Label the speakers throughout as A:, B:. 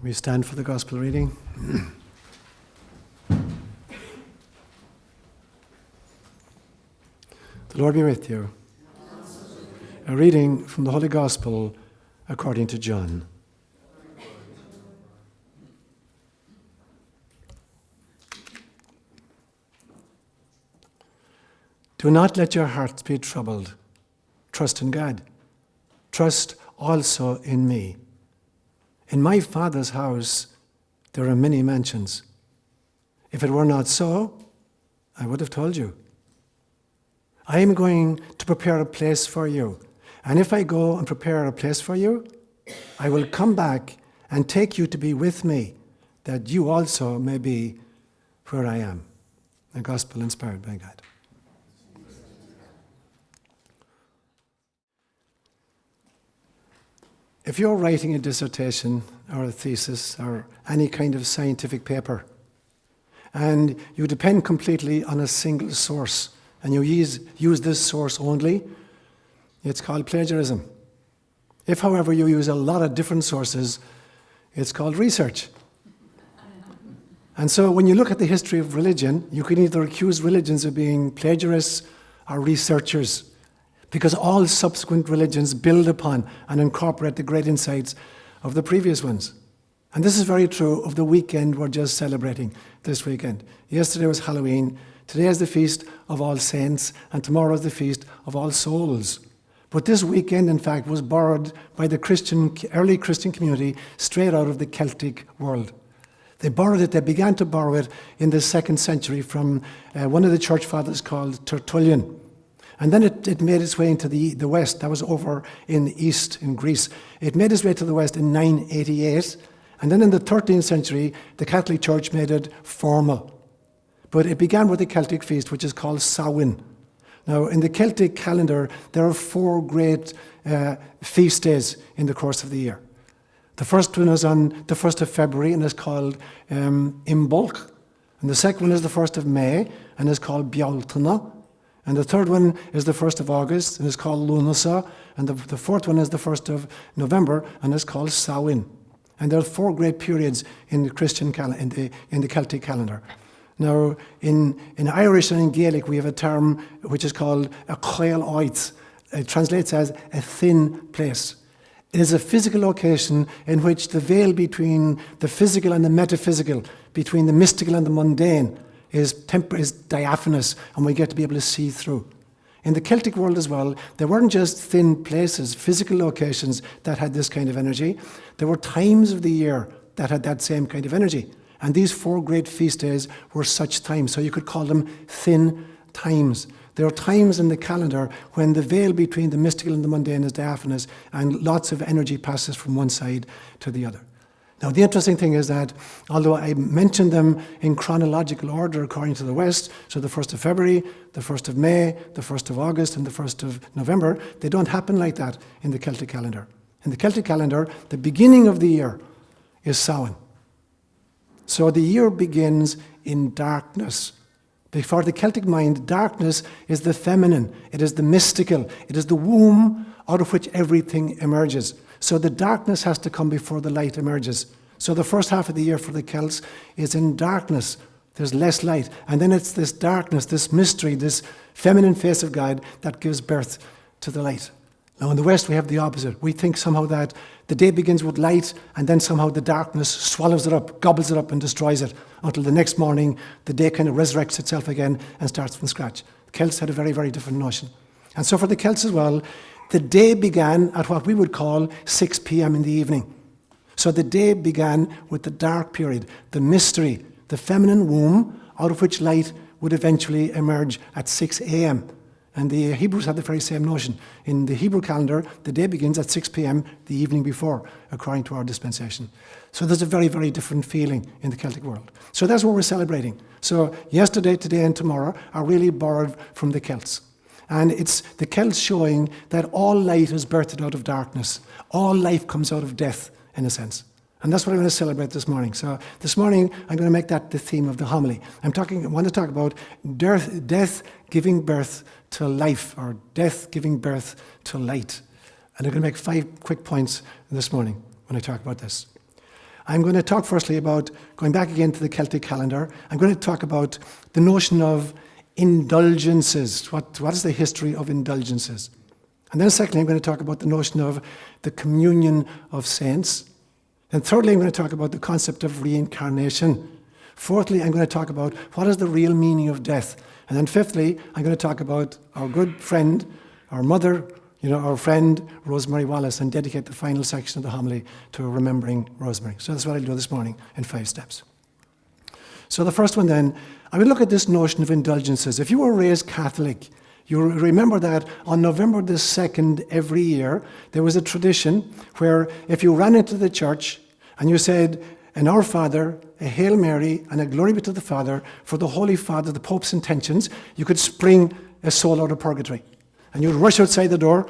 A: We stand for the Gospel reading. The Lord be with you. A reading from the Holy Gospel according to John. Do not let your hearts be troubled. Trust in God. Trust also in me. In my Father's house there are many mansions. If it were not so, I would have told you. I am going to prepare a place for you. And if I go and prepare a place for you, I will come back and take you to be with me, that you also may be where I am. The Gospel inspired by God. If you're writing a dissertation or a thesis or any kind of scientific paper, and you depend completely on a single source, and you use this source only, it's called plagiarism. If, however, you use a lot of different sources, it's called research. And so when you look at the history of religion, you can either accuse religions of being plagiarists or researchers, because all subsequent religions build upon and incorporate the great insights of the previous ones. And this is very true of the weekend we're just celebrating this weekend. Yesterday was Halloween, today is the Feast of All Saints, and tomorrow is the Feast of All Souls. But this weekend, in fact, was borrowed by the early Christian community straight out of the Celtic world. They borrowed it, they began to borrow it in the 2nd century from one of the church fathers called Tertullian. And then it made its way into the West. That was over in the East, in Greece. It made its way to the West in 988. And then in the 13th century, the Catholic Church made it formal. But it began with the Celtic feast, which is called Samhain. Now, in the Celtic calendar, there are 4 great feast days in the course of the year. The first one is on the 1st of February and is called Imbolc. And the second one is the 1st of May and is called Bealtaine. And the third one is the 1st of August and is called Lunasa. And the fourth one is the 1st of November and is called Samhain. And there are 4 great periods in the Christian in the Celtic calendar. Now, in Irish and in Gaelic, we have a term which is called a ÓLaoire. It translates as a thin place. It is a physical location in which the veil between the physical and the metaphysical, between the mystical and the mundane, is diaphanous, and we get to be able to see through. In the Celtic world as well, there weren't just thin places, physical locations that had this kind of energy. There were times of the year that had that same kind of energy. And these 4 great feast days were such times, so you could call them thin times. There are times in the calendar when the veil between the mystical and the mundane is diaphanous, and lots of energy passes from one side to the other. Now, the interesting thing is that, although I mentioned them in chronological order according to the West, so the 1st of February, the 1st of May, the 1st of August, and the 1st of November, they don't happen like that in the Celtic calendar. In the Celtic calendar, the beginning of the year is Samhain. So the year begins in darkness. For the Celtic mind, darkness is the feminine, it is the mystical, it is the womb out of which everything emerges. So the darkness has to come before the light emerges. So the first half of the year for the Celts is in darkness. There's less light. And then it's this darkness, this mystery, this feminine face of God that gives birth to the light. Now in the West we have the opposite. We think somehow that the day begins with light and then somehow the darkness swallows it up, gobbles it up and destroys it until the next morning the day kind of resurrects itself again and starts from scratch. The Celts had a very, very different notion. And so for the Celts as well, the day began at what we would call 6 p.m. in the evening. So the day began with the dark period, the mystery, the feminine womb out of which light would eventually emerge at 6 a.m. And the Hebrews had the very same notion. In the Hebrew calendar, the day begins at 6 p.m. the evening before, according to our dispensation. So there's a very, very different feeling in the Celtic world. So that's what we're celebrating. So yesterday, today, and tomorrow are really borrowed from the Celts. And it's the Celts showing that all light is birthed out of darkness. All life comes out of death, in a sense. And that's what I'm going to celebrate this morning. So this morning, I'm going to make that the theme of the homily. I want to talk about death giving birth to life, or death giving birth to light. And I'm going to make 5 quick points this morning when I talk about this. I'm going to talk firstly about, going back again to the Celtic calendar, I'm going to talk about the notion of indulgences. What is the history of indulgences? And then secondly, I'm going to talk about the notion of the communion of saints. And thirdly, I'm going to talk about the concept of reincarnation. Fourthly, I'm going to talk about what is the real meaning of death. And then fifthly, I'm going to talk about our good friend, our mother, our friend, Rosemary Wallace, and dedicate the final section of the homily to remembering Rosemary. So that's what I'll do this morning in 5 steps. So the first one then, I will look at this notion of indulgences. If you were raised Catholic, you remember that on November the 2nd every year, there was a tradition where if you ran into the church and you said, an Our Father, a Hail Mary, and a Glory be to the Father, for the Holy Father, the Pope's intentions, you could spring a soul out of purgatory. And you'd rush outside the door,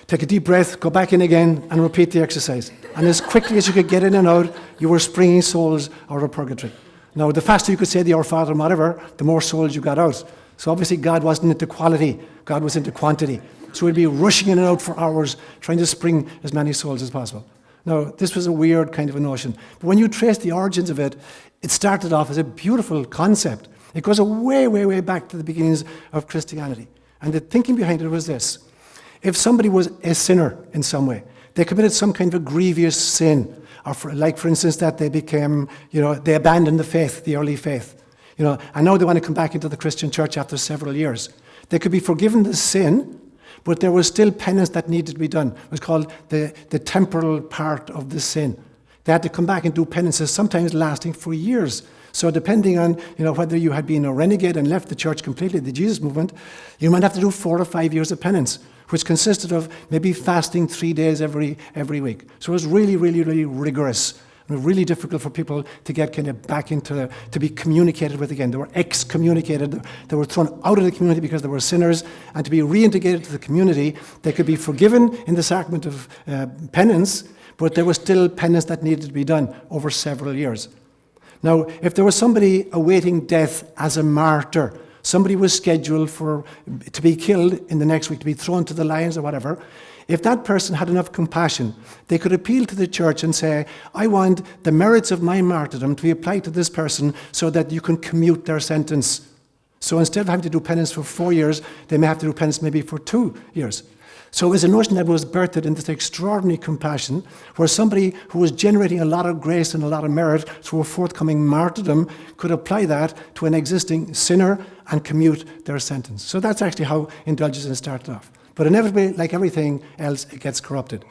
A: take a deep breath, go back in again, and repeat the exercise. And as quickly as you could get in and out, you were springing souls out of purgatory. Now, the faster you could say the Our Father and whatever, the more souls you got out. So obviously God wasn't into quality, God was into quantity. So we'd be rushing in and out for hours, trying to spring as many souls as possible. Now, this was a weird kind of a notion. But when you trace the origins of it, it started off as a beautiful concept. It goes way, way, way back to the beginnings of Christianity. And the thinking behind it was this. If somebody was a sinner in some way, they committed some kind of a grievous sin, or for instance, that they became, they abandoned the faith, the early faith, and now they want to come back into the Christian church after several years. They could be forgiven the sin, but there was still penance that needed to be done. It was called the temporal part of the sin. They had to come back and do penances, sometimes lasting for years. So depending on whether you had been a renegade and left the church completely, the Jesus movement, you might have to do 4 or 5 years of penance, which consisted of maybe fasting 3 days every week. So it was really, really, really rigorous. Really difficult for people to get kind of back into, to be communicated with again. They were excommunicated. They were thrown out of the community because they were sinners. And to be reintegrated to the community, they could be forgiven in the sacrament of penance, but there was still penance that needed to be done over several years. Now, if there was somebody awaiting death as a martyr, somebody was scheduled to be killed in the next week, to be thrown to the lions or whatever, if that person had enough compassion, they could appeal to the church and say, I want the merits of my martyrdom to be applied to this person so that you can commute their sentence. So instead of having to do penance for 4 years, they may have to do penance maybe for 2 years. So it was a notion that was birthed in this extraordinary compassion, where somebody who was generating a lot of grace and a lot of merit through a forthcoming martyrdom could apply that to an existing sinner and commute their sentence. So that's actually how indulgences started off. But inevitably, like everything else, it gets corrupted.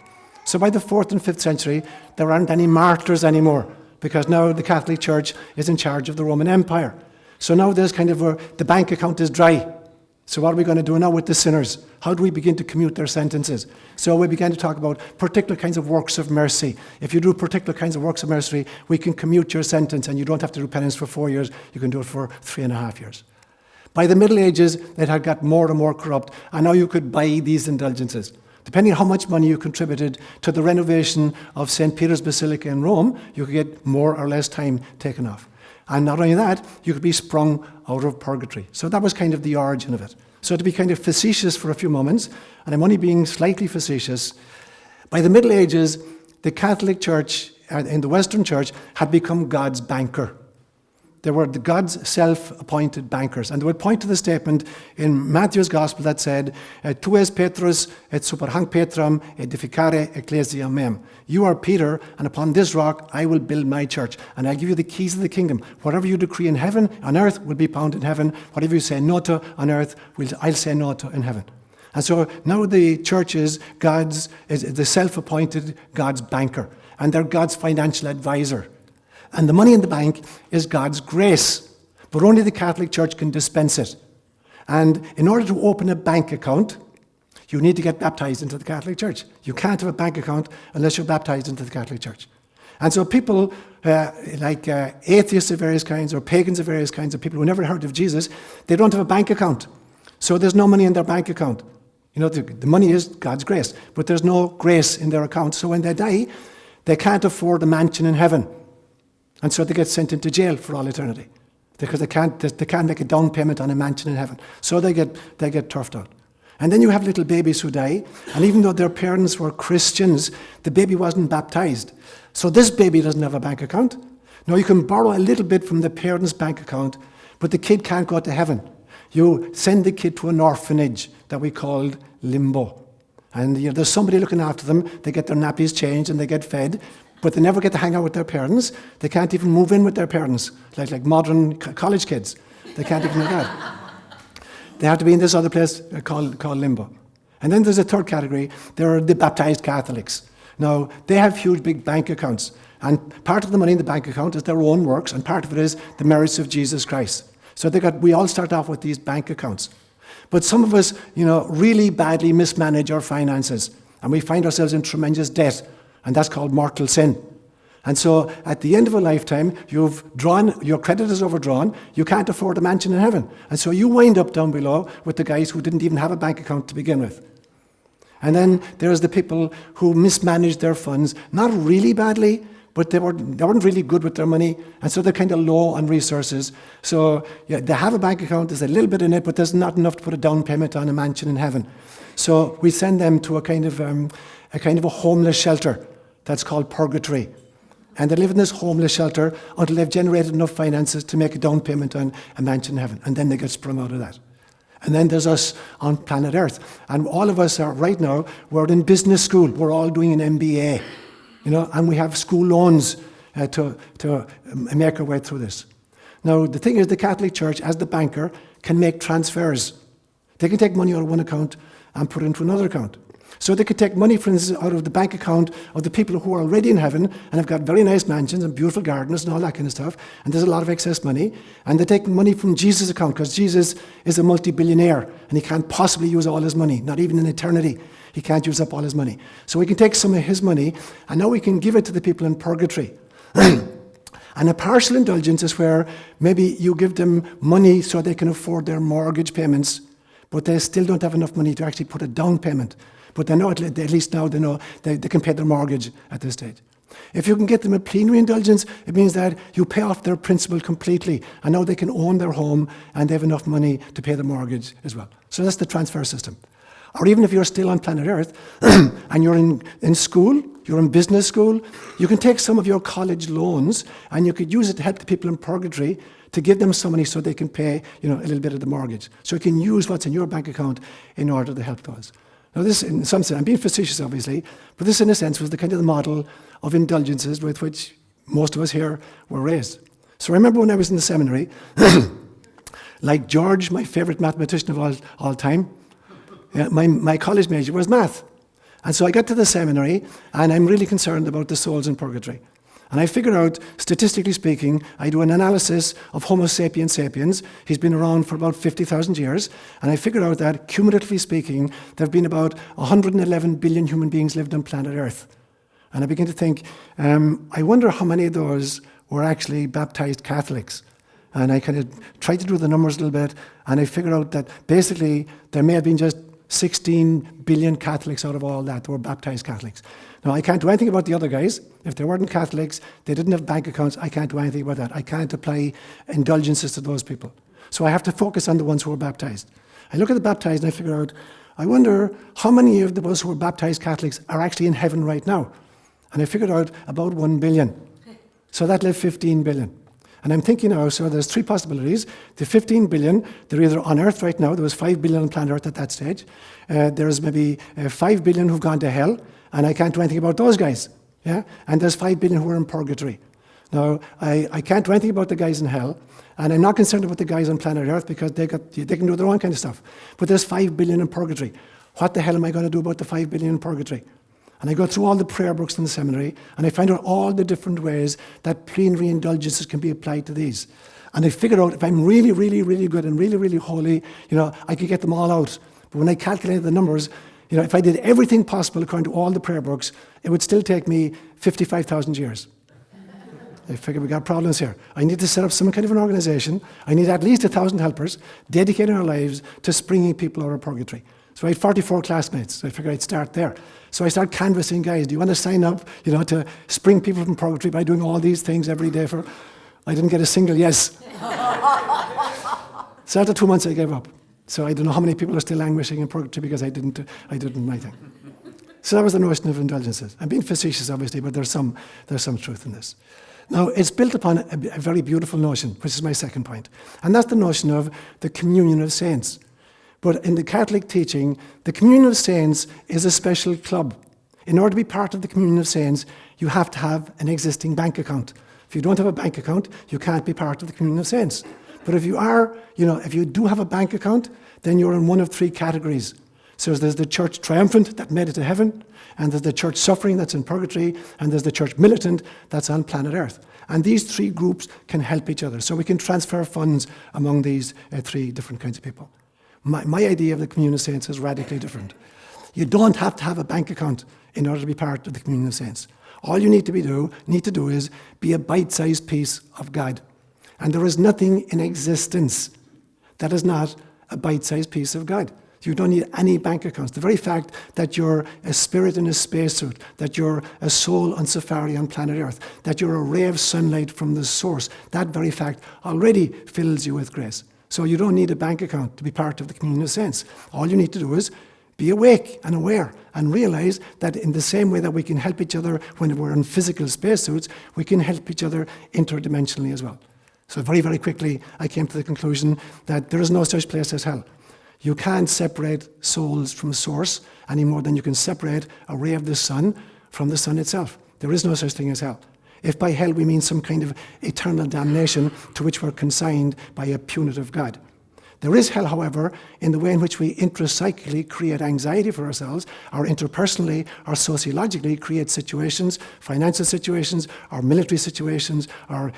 A: So by the 4th and 5th century, there aren't any martyrs anymore, because now the Catholic Church is in charge of the Roman Empire. So now there's kind of the bank account is dry. So what are we going to do now with the sinners? How do we begin to commute their sentences? So we began to talk about particular kinds of works of mercy. If you do particular kinds of works of mercy, we can commute your sentence, and you don't have to do penance for 4 years. You can do it for 3.5 years. By the Middle Ages, it had got more and more corrupt, and now you could buy these indulgences. Depending on how much money you contributed to the renovation of St. Peter's Basilica in Rome, you could get more or less time taken off. And not only that, you could be sprung out of purgatory. So that was kind of the origin of it. So to be kind of facetious for a few moments, and I'm only being slightly facetious, by the Middle Ages, the Catholic Church in the Western Church had become God's banker. They were God's self-appointed bankers. And they would point to the statement in Matthew's Gospel that said, Tu es Petrus, et super hanc Petram, edificare ecclesiam mem. You are Peter, and upon this rock I will build my church, and I'll give you the keys of the kingdom. Whatever you decree in heaven, on earth, will be bound in heaven. Whatever you say no to on earth, I'll say no to in heaven. And so now the church is the self-appointed God's banker, and they're God's financial advisor. And the money in the bank is God's grace, but only the Catholic Church can dispense it. And in order to open a bank account, you need to get baptized into the Catholic Church. You can't have a bank account unless you're baptized into the Catholic Church. And so people like atheists of various kinds or pagans of various kinds, or people who never heard of Jesus, they don't have a bank account. So there's no money in their bank account. The money is God's grace, but there's no grace in their account. So when they die, they can't afford a mansion in heaven. And so they get sent into jail for all eternity because they can't make a down payment on a mansion in heaven. So they get turfed out. And then you have little babies who die, and even though their parents were Christians, the baby wasn't baptized. So this baby doesn't have a bank account. Now you can borrow a little bit from the parents' bank account, but the kid can't go to heaven. You send the kid to an orphanage that we called limbo. And there's somebody looking after them, they get their nappies changed and they get fed, but they never get to hang out with their parents. They can't even move in with their parents, like modern college kids. They can't even do that. They have to be in this other place called limbo. And then there's a third category. There are the baptized Catholics. Now, they have huge, big bank accounts. And part of the money in the bank account is their own works, and part of it is the merits of Jesus Christ. So we all start off with these bank accounts. But some of us, really badly mismanage our finances. And we find ourselves in tremendous debt. And that's called mortal sin. And so at the end of a lifetime, your credit is overdrawn, you can't afford a mansion in heaven. And so you wind up down below with the guys who didn't even have a bank account to begin with. And then there's the people who mismanaged their funds, not really badly, but they weren't really good with their money, and so they're kind of low on resources. So they have a bank account, there's a little bit in it, but there's not enough to put a down payment on a mansion in heaven. So we send them to a kind of a homeless shelter that's called purgatory. And they live in this homeless shelter until they've generated enough finances to make a down payment on a mansion in heaven. And then they get sprung out of that. And then there's us on planet Earth. And all of us are, right now, we're in business school. We're all doing an MBA. And we have school loans to make our way through this. Now, the thing is, the Catholic Church, as the banker, can make transfers. They can take money out of one account and put it into another account. So they could take money, for instance, out of the bank account of the people who are already in heaven and have got very nice mansions and beautiful gardens and all that kind of stuff, and there's a lot of excess money, and they take money from Jesus' account because Jesus is a multi-billionaire and he can't possibly use all his money, not even in eternity. He can't use up all his money. So we can take some of his money, and now we can give it to the people in purgatory. And a partial indulgence is where maybe you give them money so they can afford their mortgage payments, but they still don't have enough money to actually put a down payment. But they know, at least now they know they can pay their mortgage at this stage. If you can get them a plenary indulgence, it means that you pay off their principal completely, and now they can own their home and they have enough money to pay the mortgage as well. So that's the transfer system. Or even if you're still on planet Earth and you're in school, you're in business school, you can take some of your college loans and you could use it to help the people in purgatory to give them some money so they can pay a little bit of the mortgage. So you can use what's in your bank account in order to help those. Now this, in some sense, I'm being facetious obviously, but this in a sense was the kind of the model of indulgences with which most of us here were raised. So I remember when I was in the seminary, like George, my favourite mathematician of all time, my college major was math. And so I got to the seminary, and I'm really concerned about the souls in purgatory. And I figured out, statistically speaking, I do an analysis of Homo sapiens sapiens. He's been around for about 50,000 years. And I figured out that, cumulatively speaking, there have been about 111 billion human beings lived on planet Earth. And I began to think, I wonder how many of those were actually baptized Catholics. And I kind of tried to do the numbers a little bit, and I figured out that basically there may have been just 16 billion Catholics out of all that were baptized Catholics. Now, I can't do anything about the other guys. If they weren't Catholics, they didn't have bank accounts, I can't do anything about that. I can't apply indulgences to those people. So I have to focus on the ones who were baptized. I look at the baptized and I figure out, I wonder how many of those who were baptized Catholics are actually in heaven right now. And I figured out about 1 billion. So that left 15 billion. And I'm thinking now, so there's three possibilities. The 15 billion, they're either on Earth right now, there was 5 billion on planet Earth at that stage. There's maybe 5 billion who've gone to hell, and I can't do anything about those guys. Yeah? And there's 5 billion who are in purgatory. Now, I can't do anything about the guys in hell, and I'm not concerned about the guys on planet Earth because they can do their own kind of stuff. But there's 5 billion in purgatory. What the hell am I going to do about the 5 billion in purgatory? And I go through all the prayer books in the seminary, and I find out all the different ways that plenary indulgences can be applied to these. And I figured out if I'm really, really, really good and really, really holy, I could get them all out. But when I calculated the numbers, if I did everything possible according to all the prayer books, it would still take me 55,000 years. I figured we got problems here. I need to set up some kind of an organization. I need at least 1,000 helpers dedicating our lives to springing people out of purgatory. So I had 44 classmates, so I figured I'd start there. So I started canvassing guys, do you want to sign up, to spring people from purgatory by doing all these things every day I didn't get a single yes. So after 2 months I gave up. So I don't know how many people are still languishing in purgatory because I didn't my thing. So that was the notion of indulgences. I'm being facetious, obviously, but there's some truth in this. Now, it's built upon a very beautiful notion, which is my second point, and that's the notion of the communion of saints. But in the Catholic teaching, the communion of saints is a special club. In order to be part of the communion of saints, you have to have an existing bank account. If you don't have a bank account, you can't be part of the communion of saints. But if you are, if you do have a bank account, then you're in one of three categories. So there's the church triumphant that made it to heaven, and there's the church suffering that's in purgatory, and there's the church militant that's on planet Earth. And these three groups can help each other. So we can transfer funds among these three different kinds of people. My idea of the communion of saints is radically different. You don't have to have a bank account in order to be part of the communion of saints. All you need to do is be a bite-sized piece of God. And there is nothing in existence that is not a bite-sized piece of God. You don't need any bank accounts. The very fact that you're a spirit in a spacesuit, that you're a soul on safari on planet Earth, that you're a ray of sunlight from the source, that very fact already fills you with grace. So you don't need a bank account to be part of the communion of saints. All you need to do is be awake and aware and realize that in the same way that we can help each other when we're in physical spacesuits, we can help each other interdimensionally as well. So very, very quickly, I came to the conclusion that there is no such place as hell. You can't separate souls from source any more than you can separate a ray of the sun from the sun itself. There is no such thing as hell. If by hell we mean some kind of eternal damnation to which we're consigned by a punitive God. There is hell, however, in the way in which we intrapsychically create anxiety for ourselves, or interpersonally or sociologically create situations, financial situations, or military situations, or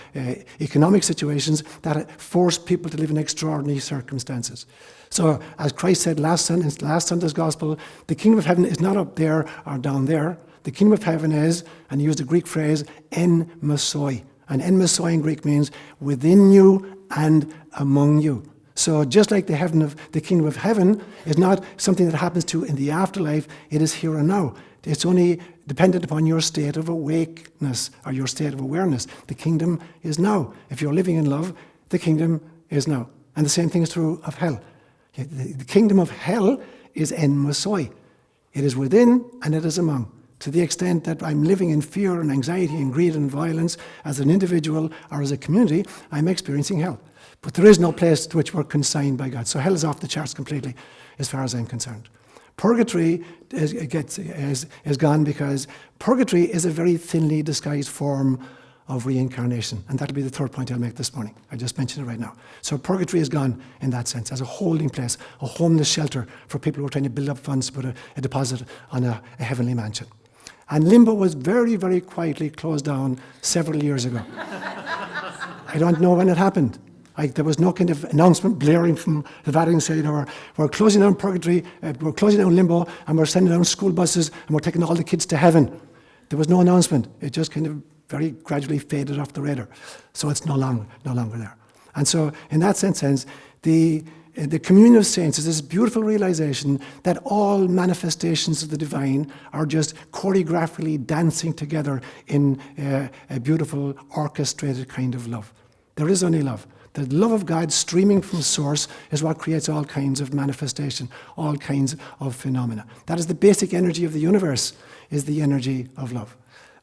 A: economic situations that force people to live in extraordinary circumstances. So, as Christ said last Sunday's Gospel, the kingdom of heaven is not up there or down there. The kingdom of heaven is, and he used the Greek phrase, en mesoi. And en mesoi in Greek means within you and among you. So just like the kingdom of heaven is not something that happens to you in the afterlife, it is here and now. It's only dependent upon your state of awakeness or your state of awareness. The kingdom is now. If you're living in love, the kingdom is now. And the same thing is true of hell. The kingdom of hell is en mesoi. It is within and it is among. To the extent that I'm living in fear and anxiety and greed and violence as an individual or as a community, I'm experiencing hell. But there is no place to which we're consigned by God. So hell is off the charts completely, as far as I'm concerned. Purgatory is gone because purgatory is a very thinly disguised form of reincarnation. And that'll be the third point I'll make this morning. I just mentioned it right now. So purgatory is gone in that sense, as a holding place, a homeless shelter for people who are trying to build up funds to put a deposit on a heavenly mansion. And limbo was very, very quietly closed down several years ago. I don't know when it happened. There was no kind of announcement blaring from the Vatican saying, we're closing down purgatory, we're closing down limbo, and we're sending down school buses, and we're taking all the kids to heaven. There was no announcement. It just kind of very gradually faded off the radar. So it's no longer there. And so in that sense, the communion of saints is this beautiful realization that all manifestations of the divine are just choreographically dancing together in a beautiful orchestrated kind of love. There is only love. The love of God streaming from source is what creates all kinds of manifestation, all kinds of phenomena. That is the basic energy of the universe, is the energy of love.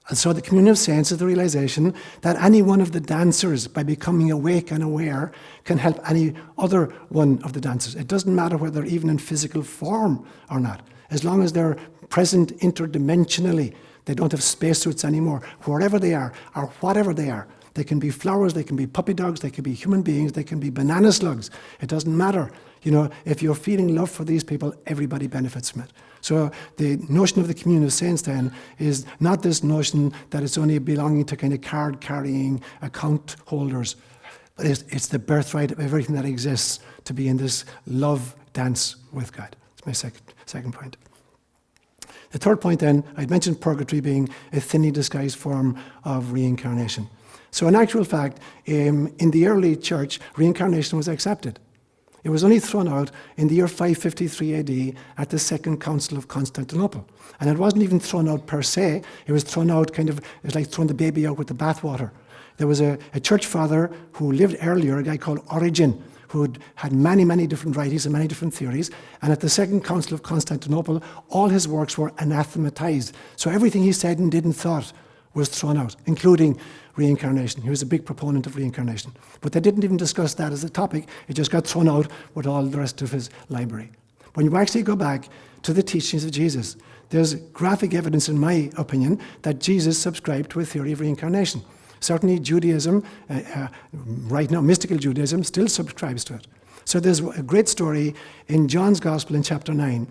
A: And so the communion of saints is the realization that any one of the dancers, by becoming awake and aware, can help any other one of the dancers. It doesn't matter whether they're even in physical form or not. As long as they're present interdimensionally, they don't have spacesuits anymore, wherever they are or whatever they are. They can be flowers, they can be puppy dogs, they can be human beings, they can be banana slugs. It doesn't matter. If you're feeling love for these people, everybody benefits from it. So the notion of the communion of saints then is not this notion that it's only belonging to kind of card-carrying account holders, but it's the birthright of everything that exists to be in this love dance with God. That's my second point. The third point then, I'd mentioned purgatory being a thinly disguised form of reincarnation. So in actual fact, in the early church, reincarnation was accepted. It was only thrown out in the year 553 AD at the Second Council of Constantinople. And it wasn't even thrown out per se. It was thrown out it's like throwing the baby out with the bathwater. There was a church father who lived earlier, a guy called Origen, who had many, many different writings and many different theories. And at the Second Council of Constantinople, all his works were anathematized. So everything he said and did and thought was thrown out, including reincarnation. He was a big proponent of reincarnation. But they didn't even discuss that as a topic. It just got thrown out with all the rest of his library. When you actually go back to the teachings of Jesus, there's graphic evidence, in my opinion, that Jesus subscribed to a theory of reincarnation. Certainly Judaism, right now, mystical Judaism, still subscribes to it. So there's a great story in John's Gospel in chapter 9,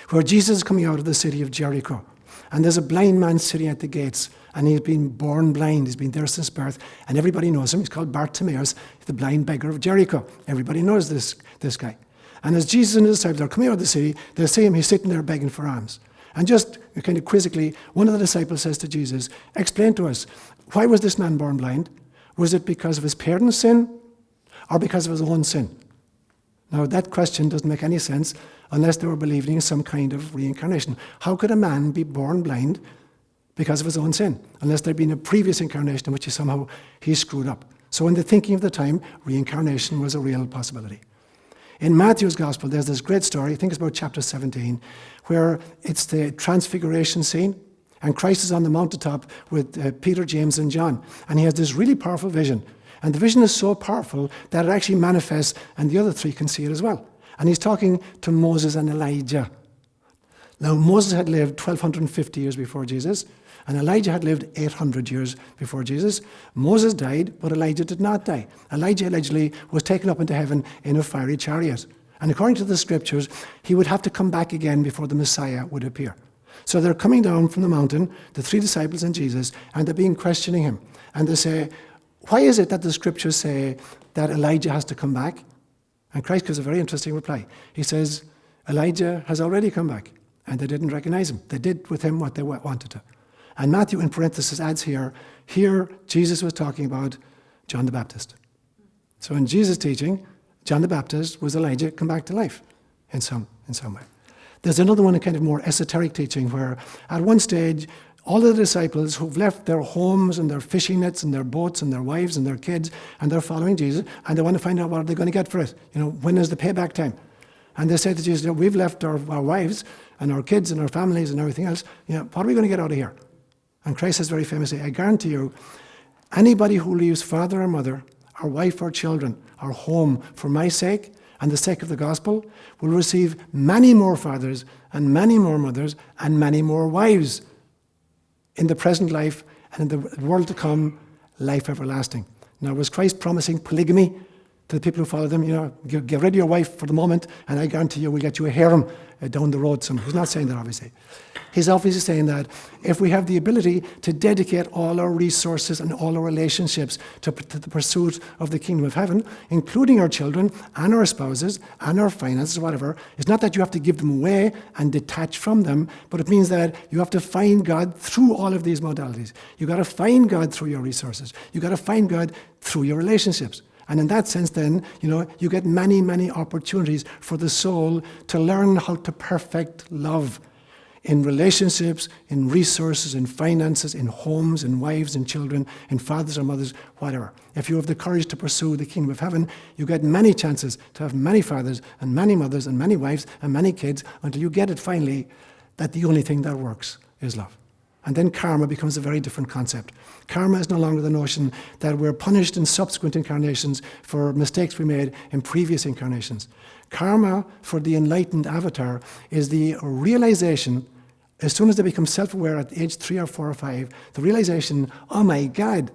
A: where Jesus is coming out of the city of Jericho. And there's a blind man sitting at the gates, and he's been born blind. He's been there since birth, and everybody knows him. He's called Bartimaeus, the blind beggar of Jericho. Everybody knows this guy. And as Jesus and his disciples are coming out of the city, they see him, he's sitting there begging for alms. And just kind of quizzically, one of the disciples says to Jesus, explain to us, why was this man born blind? Was it because of his parents' sin or because of his own sin? Now, that question doesn't make any sense unless they were believing in some kind of reincarnation. How could a man be born blind because of his own sin, unless there'd been a previous incarnation in which he screwed up? So in the thinking of the time, reincarnation was a real possibility. In Matthew's Gospel, there's this great story, I think it's about chapter 17, where it's the transfiguration scene, and Christ is on the mountaintop with Peter, James, and John, and he has this really powerful vision. And the vision is so powerful that it actually manifests, and the other three can see it as well. And he's talking to Moses and Elijah. Now, Moses had lived 1,250 years before Jesus, and Elijah had lived 800 years before Jesus. Moses died, but Elijah did not die. Elijah allegedly was taken up into heaven in a fiery chariot. And according to the scriptures, he would have to come back again before the Messiah would appear. So they're coming down from the mountain, the three disciples and Jesus, and they're questioning him. And they say, why is it that the scriptures say that Elijah has to come back? And Christ gives a very interesting reply. He says, Elijah has already come back, and they didn't recognize him. They did with him what they wanted to. And Matthew, in parenthesis, adds here Jesus was talking about John the Baptist. So in Jesus' teaching, John the Baptist was Elijah come back to life in some way. There's another one, a kind of more esoteric teaching, where at one stage, all the disciples who've left their homes and their fishing nets and their boats and their wives and their kids, and they're following Jesus, and they want to find out what they're going to get for it. When is the payback time? And they say to Jesus, we've left our wives and our kids and our families and everything else. What are we going to get out of here? And Christ says very famously, I guarantee you, anybody who leaves father or mother, or wife or children, or home for my sake and the sake of the gospel will receive many more fathers and many more mothers and many more wives in the present life and in the world to come, life everlasting. Now, was Christ promising polygamy to the people who follow them? Get rid of your wife for the moment, and I guarantee you we'll get you a harem down the road somewhere. He's not saying that, obviously. He's obviously saying that if we have the ability to dedicate all our resources and all our relationships to the pursuit of the kingdom of heaven, including our children and our spouses and our finances, whatever, it's not that you have to give them away and detach from them, but it means that you have to find God through all of these modalities. You've got to find God through your resources. You've got to find God through your relationships. And in that sense, then, you get many, many opportunities for the soul to learn how to perfect love in relationships, in resources, in finances, in homes, in wives, in children, in fathers or mothers, whatever. If you have the courage to pursue the kingdom of heaven, you get many chances to have many fathers and many mothers and many wives and many kids until you get it finally that the only thing that works is love. And then karma becomes a very different concept. Karma is no longer the notion that we're punished in subsequent incarnations for mistakes we made in previous incarnations. Karma for the enlightened avatar is the realization, as soon as they become self-aware at age 3 or 4 or 5, the realization, oh my God,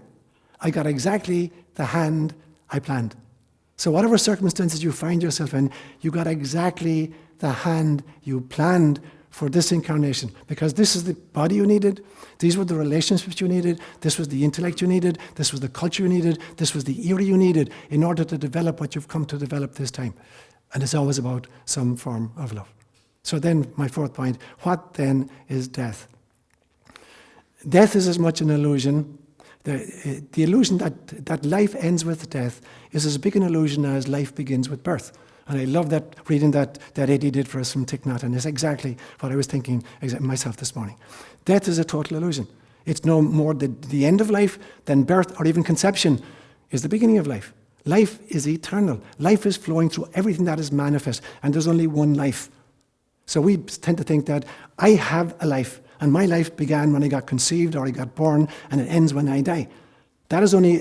A: I got exactly the hand I planned. So whatever circumstances you find yourself in, you got exactly the hand you planned for this incarnation, because this is the body you needed, these were the relationships you needed, this was the intellect you needed, this was the culture you needed, this was the era you needed in order to develop what you've come to develop this time. And it's always about some form of love. So then, my fourth point, what then is death? Death is as much an illusion. The illusion that life ends with death is as big an illusion as life begins with birth. And I love that reading that Eddie did for us from Thich Nhat, and it's exactly what I was thinking myself this morning. Death is a total illusion. It's no more the end of life than birth or even conception is the beginning of life. Life is eternal. Life is flowing through everything that is manifest, and there's only one life. So we tend to think that I have a life, and my life began when I got conceived or I got born, and it ends when I die. That is only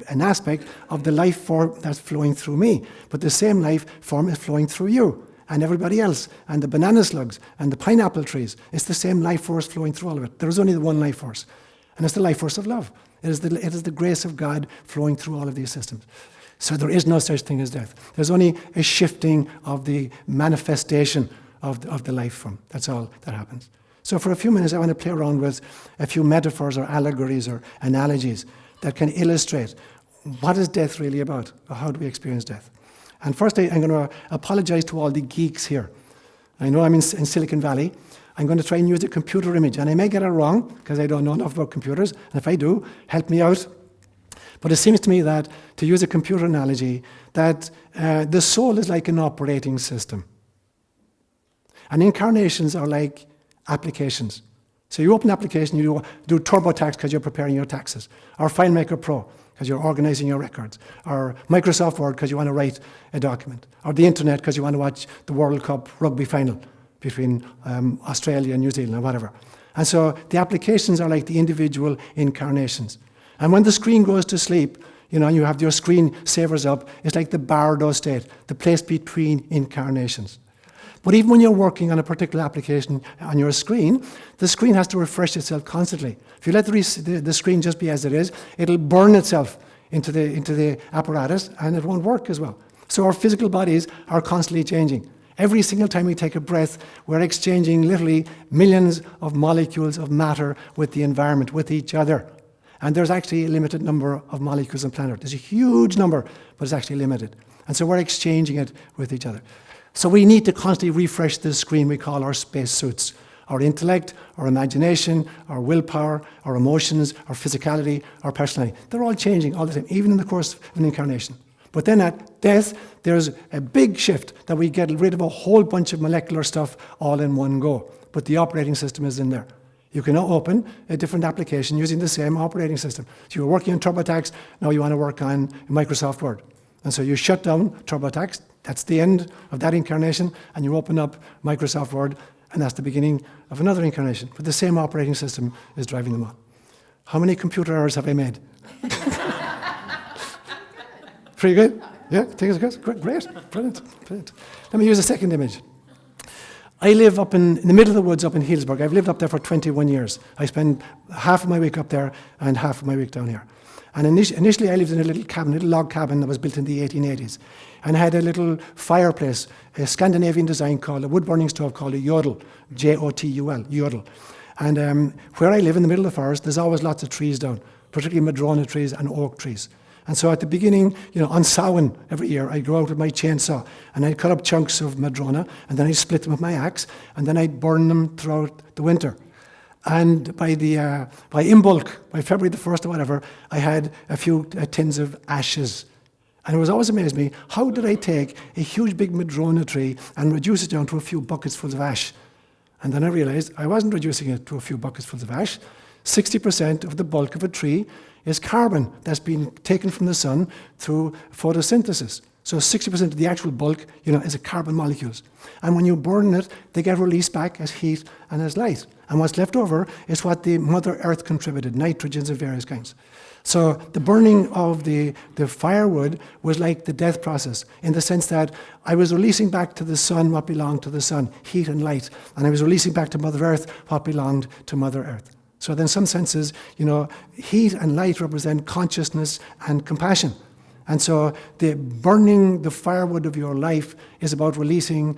A: an aspect of the life form that's flowing through me. But the same life form is flowing through you and everybody else, and the banana slugs and the pineapple trees. It's the same life force flowing through all of it. There is only the one life force, and it's the life force of love. It is the grace of God flowing through all of these systems. So there is no such thing as death. There's only a shifting of the manifestation of the life form. That's all that happens. So for a few minutes, I want to play around with a few metaphors or allegories or analogies that can illustrate what is death really about, or how do we experience death. And first, I'm going to apologize to all the geeks here. I know I'm in Silicon Valley. I'm going to try and use a computer image, and I may get it wrong because I don't know enough about computers, and if I do, help me out. But it seems to me that, to use a computer analogy, that the soul is like an operating system. And incarnations are like applications. So you open an application, you do TurboTax because you're preparing your taxes, or FileMaker Pro because you're organizing your records, or Microsoft Word because you want to write a document, or the internet because you want to watch the World Cup rugby final between Australia and New Zealand or whatever. And so the applications are like the individual incarnations. And when the screen goes to sleep, you have your screen savers up, it's like the bardo state, the place between incarnations. But even when you're working on a particular application on your screen, the screen has to refresh itself constantly. If you let the screen just be as it is, it'll burn itself into the apparatus, and it won't work as well. So our physical bodies are constantly changing. Every single time we take a breath, we're exchanging literally millions of molecules of matter with the environment, with each other. And there's actually a limited number of molecules on planet. There's a huge number, but it's actually limited. And so we're exchanging it with each other. So we need to constantly refresh this screen we call our spacesuits. Our intellect, our imagination, our willpower, our emotions, our physicality, our personality. They're all changing all the time, even in the course of an incarnation. But then at death, there's a big shift that we get rid of a whole bunch of molecular stuff all in one go. But the operating system is in there. You can now open a different application using the same operating system. So you're working on TurboTax, now you want to work on Microsoft Word. And so you shut down TurboTax, that's the end of that incarnation, and you open up Microsoft Word, and that's the beginning of another incarnation. But the same operating system is driving them on. How many computer errors have I made? Pretty good? Yeah, think it's good? Great, brilliant. Let me use a second image. I live up in the middle of the woods up in Healdsburg. I've lived up there for 21 years. I spend half of my week up there and half of my week down here. And initially I lived in a little log cabin that was built in the 1880s. And had a little fireplace, a Scandinavian design called a wood-burning stove called a jodel, J-O-T-U-L, jodel. And where I live in the middle of the forest, there's always lots of trees down, particularly madrona trees and oak trees. And so at the beginning, on Samhain every year, I'd go out with my chainsaw and I'd cut up chunks of madrona, and then I'd split them with my axe, and then I'd burn them throughout the winter. And by in bulk, by February the 1st or whatever, I had a few tins of ashes. And it was always amazed me, how did I take a huge big madrona tree and reduce it down to a few buckets full of ash? And then I realized I wasn't reducing it to a few buckets full of ash. 60% of the bulk of a tree is carbon that's been taken from the sun through photosynthesis. So 60% of the actual bulk, is carbon molecules. And when you burn it, they get released back as heat and as light. And what's left over is what the Mother Earth contributed, nitrogens of various kinds. So the burning of the firewood was like the death process, in the sense that I was releasing back to the sun what belonged to the sun, heat and light. And I was releasing back to Mother Earth what belonged to Mother Earth. So in some senses, heat and light represent consciousness and compassion. And so the burning the firewood of your life is about releasing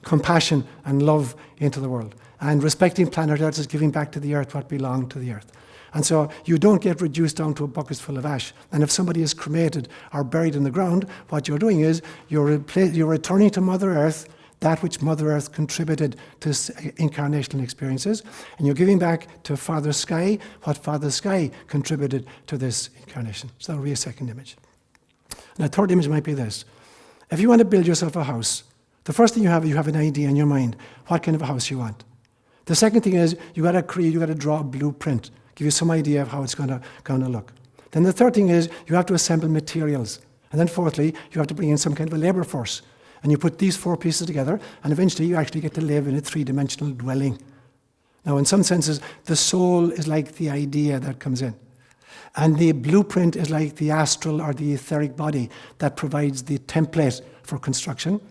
A: compassion and love into the world. And respecting planet Earth is giving back to the earth what belonged to the earth. And so you don't get reduced down to a bucket full of ash. And if somebody is cremated or buried in the ground, what you're doing is you're returning to Mother Earth that which Mother Earth contributed to incarnational experiences, and you're giving back to Father Sky what Father Sky contributed to this incarnation. So that'll be a second image. And a third image might be this. If you want to build yourself a house, the first thing you have an idea in your mind what kind of a house you want. The second thing is you got to draw a blueprint, give you some idea of how it's going to look. Then the third thing is you have to assemble materials. And then fourthly, you have to bring in some kind of a labour force. And you put these four pieces together, and eventually you actually get to live in a three-dimensional dwelling. Now, in some senses, the soul is like the idea that comes in. And the blueprint is like the astral or the etheric body that provides the template for construction.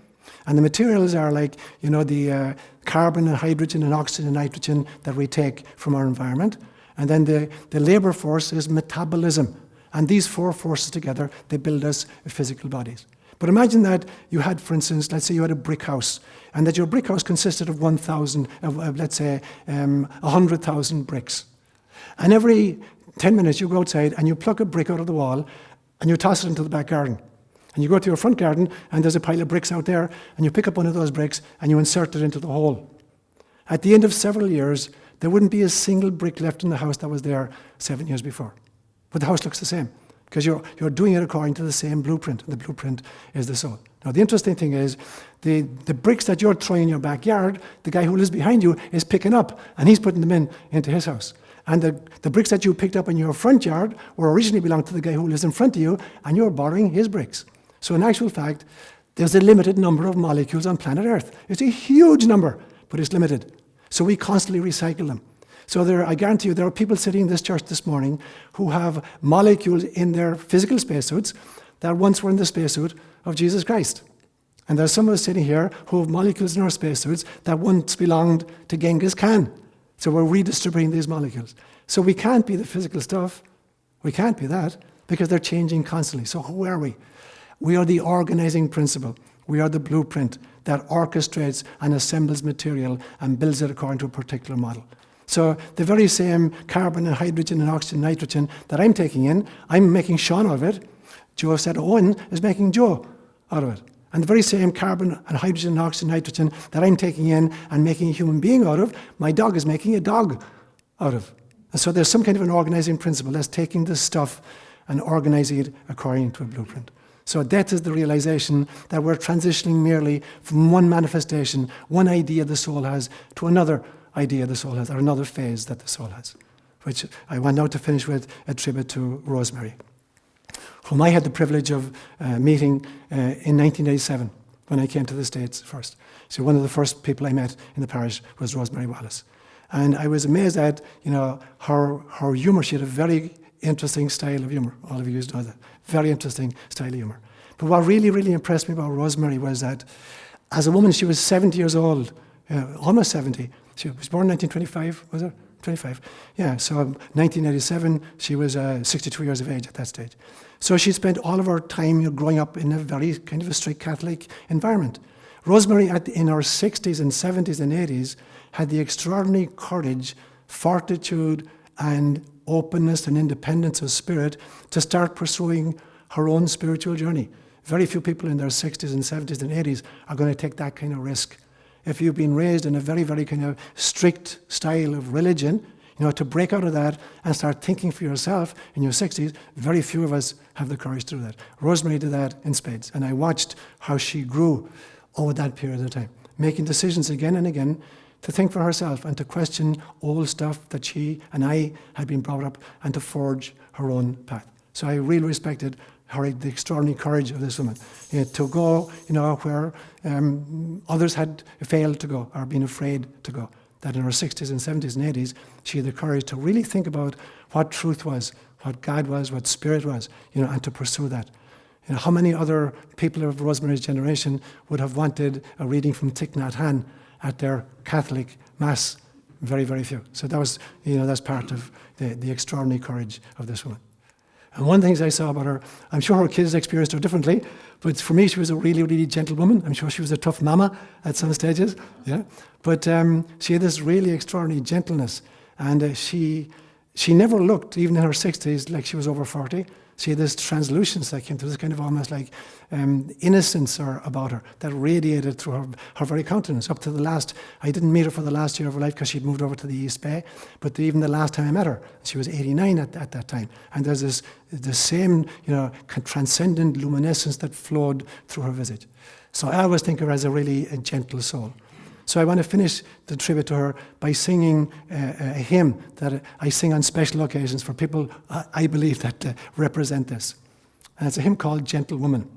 A: And the materials are like, the carbon and hydrogen and oxygen and nitrogen that we take from our environment. And then the labour force is metabolism. And these four forces together, they build us physical bodies. But imagine that you had, for instance, let's say you had a brick house, and that your brick house consisted of 100,000 bricks. And every 10 minutes you go outside and you pluck a brick out of the wall and you toss it into the back garden. And you go to your front garden and there's a pile of bricks out there, and you pick up one of those bricks and you insert it into the hole. At the end of several years, there wouldn't be a single brick left in the house that was there 7 years before. But the house looks the same, because you're doing it according to the same blueprint. The blueprint is the soul. Now, the interesting thing is, the bricks that you're throwing in your backyard, the guy who lives behind you is picking up, and he's putting them into his house. And the bricks that you picked up in your front yard were originally belonged to the guy who lives in front of you, and you're borrowing his bricks. So in actual fact, there's a limited number of molecules on planet Earth. It's a huge number, but it's limited. So we constantly recycle them. So I guarantee you, there are people sitting in this church this morning who have molecules in their physical spacesuits that once were in the spacesuit of Jesus Christ. And there's some of us sitting here who have molecules in our spacesuits that once belonged to Genghis Khan. So we're redistributing these molecules. So we can't be the physical stuff. We can't be that, because they're changing constantly. So who are we? We are the organizing principle. We are the blueprint that orchestrates and assembles material and builds it according to a particular model. So the very same carbon and hydrogen and oxygen and nitrogen that I'm taking in, I'm making Seán out of it. Joe said Owen is making Joe out of it. And the very same carbon and hydrogen and oxygen and nitrogen that I'm taking in and making a human being out of, my dog is making a dog out of. And so there's some kind of an organizing principle that's taking this stuff and organizing it according to a blueprint. So death is the realization that we're transitioning merely from one manifestation, one idea the soul has, to another idea the soul has, or another phase that the soul has, which I want now to finish with a tribute to Rosemary, whom I had the privilege of meeting in 1987 when I came to the States first. So one of the first people I met in the parish was Rosemary Wallace. And I was amazed at her humour. She had a very interesting style of humour. All of you know that. Very interesting style of humour. But what really, really impressed me about Rosemary was that as a woman, she was 70 years old, almost 70. She was born in 1925, was it? 25. Yeah, so 1987, she was 62 years of age at that stage. So she spent all of her time growing up in a very kind of a strict Catholic environment. Rosemary, in her 60s and 70s and 80s, had the extraordinary courage, fortitude, and openness and independence of spirit to start pursuing her own spiritual journey. Very few people in their 60s and 70s and 80s are going to take that kind of risk. If you've been raised in a very, very kind of strict style of religion, to break out of that and start thinking for yourself in your 60s, very few of us have the courage to do that. Rosemary did that in spades, and I watched how she grew over that period of time, making decisions again and again to think for herself and to question old stuff that she and I had been brought up, and to forge her own path. So I really respected the extraordinary courage of this woman, to go, where others had failed to go or been afraid to go. That in her 60s and 70s and 80s, she had the courage to really think about what truth was, what God was, what spirit was, and to pursue that. How many other people of Rosemary's generation would have wanted a reading from Thich Nhat Hanh at their Catholic Mass? Very, very few. So that was, that's part of the extraordinary courage of this woman. And one of the things I saw about her, I'm sure her kids experienced her differently, but for me she was a really, really gentle woman. I'm sure she was a tough mama at some stages, yeah. But she had this really extraordinary gentleness, and she never looked, even in her 60s, like she was over 40. She had this translucence that came through, this kind of almost like innocence about her that radiated through her very countenance. Up to the last, I didn't meet her for the last year of her life because she'd moved over to the East Bay, but even the last time I met her, she was 89 at that time. And there's the same, transcendent luminescence that flowed through her visage. So I always think of her as a gentle soul. So I want to finish the tribute to her by singing a hymn that I sing on special occasions for people, I believe, that represent this. And it's a hymn called Gentle Woman.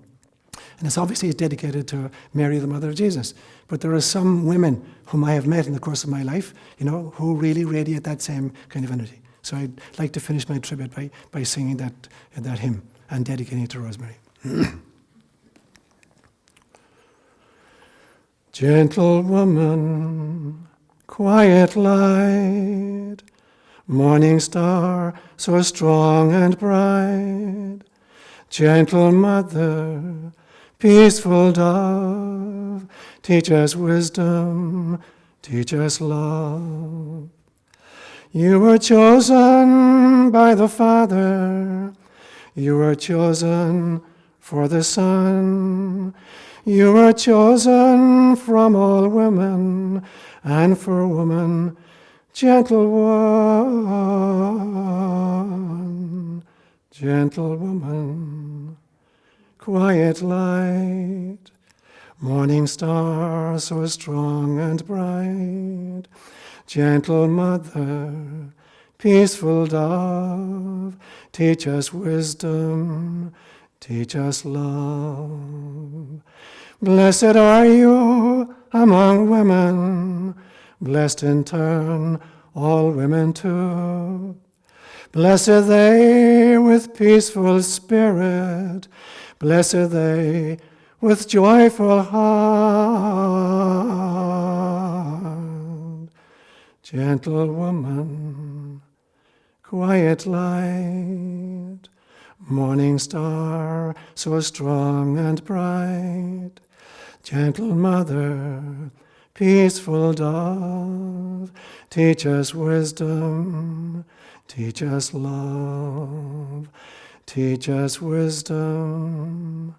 A: And it's dedicated to Mary, the Mother of Jesus. But there are some women whom I have met in the course of my life, who really radiate that same kind of energy. So I'd like to finish my tribute by singing that hymn and dedicating it to Rosemary. Gentle woman, quiet light, morning star so strong and bright, gentle mother, peaceful dove, teach us wisdom, teach us love. You were chosen by the Father, you were chosen for the Son, you were chosen from all women, and for woman, gentle one, gentle woman, quiet light, morning star so strong and bright, gentle mother, peaceful dove, teach us wisdom, teach us love. Blessed are you among women, blessed in turn all women too. Blessed they with peaceful spirit, blessed they with joyful heart. Gentle woman, quiet light, morning star so strong and bright, gentle mother, peaceful dove, teach us wisdom, teach us love, teach us wisdom,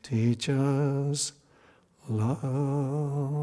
A: teach us love.